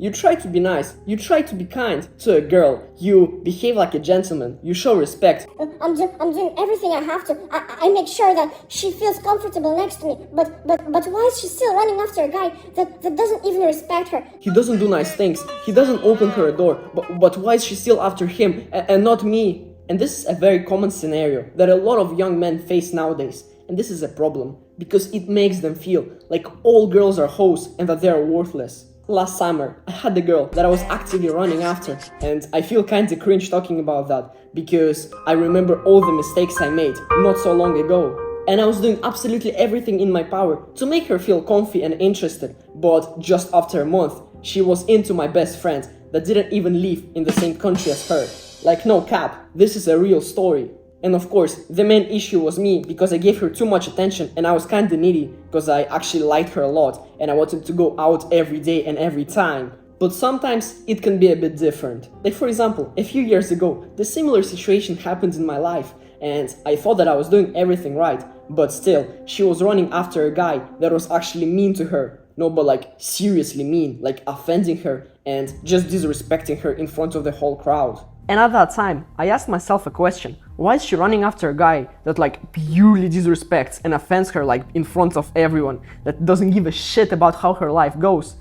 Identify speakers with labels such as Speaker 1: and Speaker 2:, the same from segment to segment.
Speaker 1: You try to be nice, you try to be kind to a girl, you behave like a gentleman, you show respect.
Speaker 2: I'm doing everything I have to. I make sure that she feels comfortable next to me. But why is she still running after a guy that doesn't even respect her?
Speaker 1: He doesn't do nice things, he doesn't open her a door, but why is she still after him and not me? And this is a very common scenario that a lot of young men face nowadays. And this is a problem, because it makes them feel like all girls are hoes and that they are worthless. Last summer, I had a girl that I was actively running after, and I feel kinda cringe talking about that, because I remember all the mistakes I made not so long ago. And I was doing absolutely everything in my power to make her feel comfy and interested, but just after a month, she was into my best friend that didn't even live in the same country as her. Like, no cap, this is a real story. And of course, the main issue was me, because I gave her too much attention and I was kinda needy, because I actually liked her a lot and I wanted to go out every day and every time. But sometimes it can be a bit different. Like, for example, a few years ago, the similar situation happened in my life and I thought that I was doing everything right, but still, she was running after a guy that was actually mean to her. No, but like seriously mean, like offending her and just disrespecting her in front of the whole crowd. And at that time, I asked myself a question. Why is she running after a guy that like purely disrespects and offends her like in front of everyone, that doesn't give a shit about how her life goes?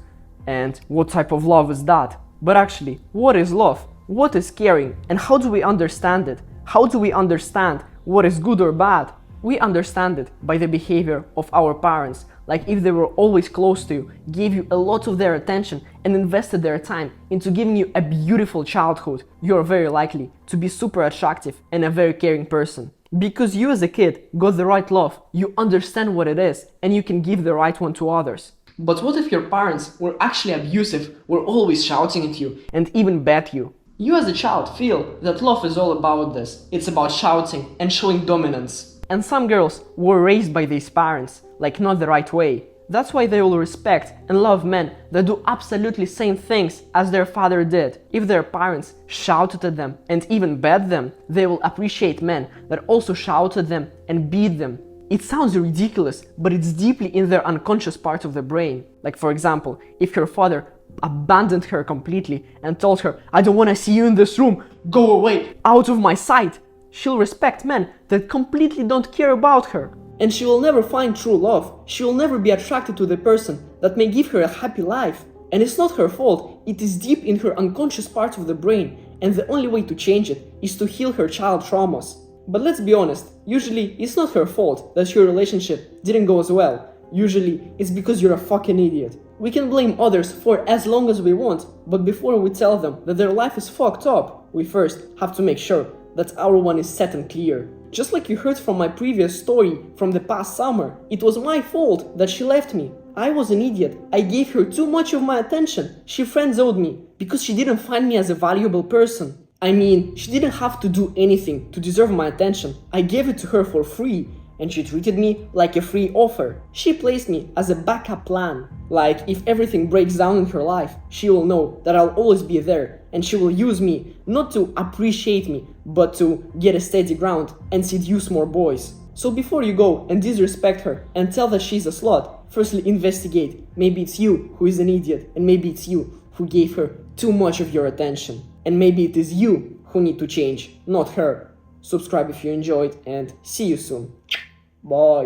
Speaker 1: And what type of love is that? But actually, what is love? What is caring? And how do we understand it? How do we understand what is good or bad? We understand it by the behavior of our parents. Like if they were always close to you, gave you a lot of their attention and invested their time into giving you a beautiful childhood, you're very likely to be super attractive and a very caring person. Because you as a kid got the right love, you understand what it is and you can give the right one to others. But what if your parents were actually abusive, were always shouting at you and even bet you? You as a child feel that love is all about this. It's about shouting and showing dominance. And some girls were raised by these parents, like not the right way. That's why they will respect and love men that do absolutely same things as their father did. If their parents shouted at them and even bet them, they will appreciate men that also shouted at them and beat them. It sounds ridiculous, but it's deeply in their unconscious part of the brain. Like for example, if her father abandoned her completely and told her, "I don't want to see you in this room, go away, out of my sight," she'll respect men that completely don't care about her. And she will never find true love. She will never be attracted to the person that may give her a happy life. And it's not her fault, it is deep in her unconscious part of the brain, and the only way to change it is to heal her child traumas. But let's be honest, usually it's not her fault that your relationship didn't go as well. Usually it's because you're a fucking idiot. We can blame others for as long as we want, but before we tell them that their life is fucked up, we first have to make sure that our one is set and clear. Just like you heard from my previous story from the past summer, it was my fault that she left me. I was an idiot. I gave her too much of my attention. She friend-zoned me because she didn't find me as a valuable person. I mean, she didn't have to do anything to deserve my attention. I gave it to her for free, and she treated me like a free offer. She placed me as a backup plan. Like, if everything breaks down in her life, she will know that I'll always be there, and she will use me not to appreciate me, but to get a steady ground and seduce more boys. So before you go and disrespect her and tell that she's a slut, firstly investigate. Maybe it's you who is an idiot, and maybe it's you who gave her too much of your attention. And maybe it is you who need to change, not her. Subscribe if you enjoyed, and see you soon. Bye.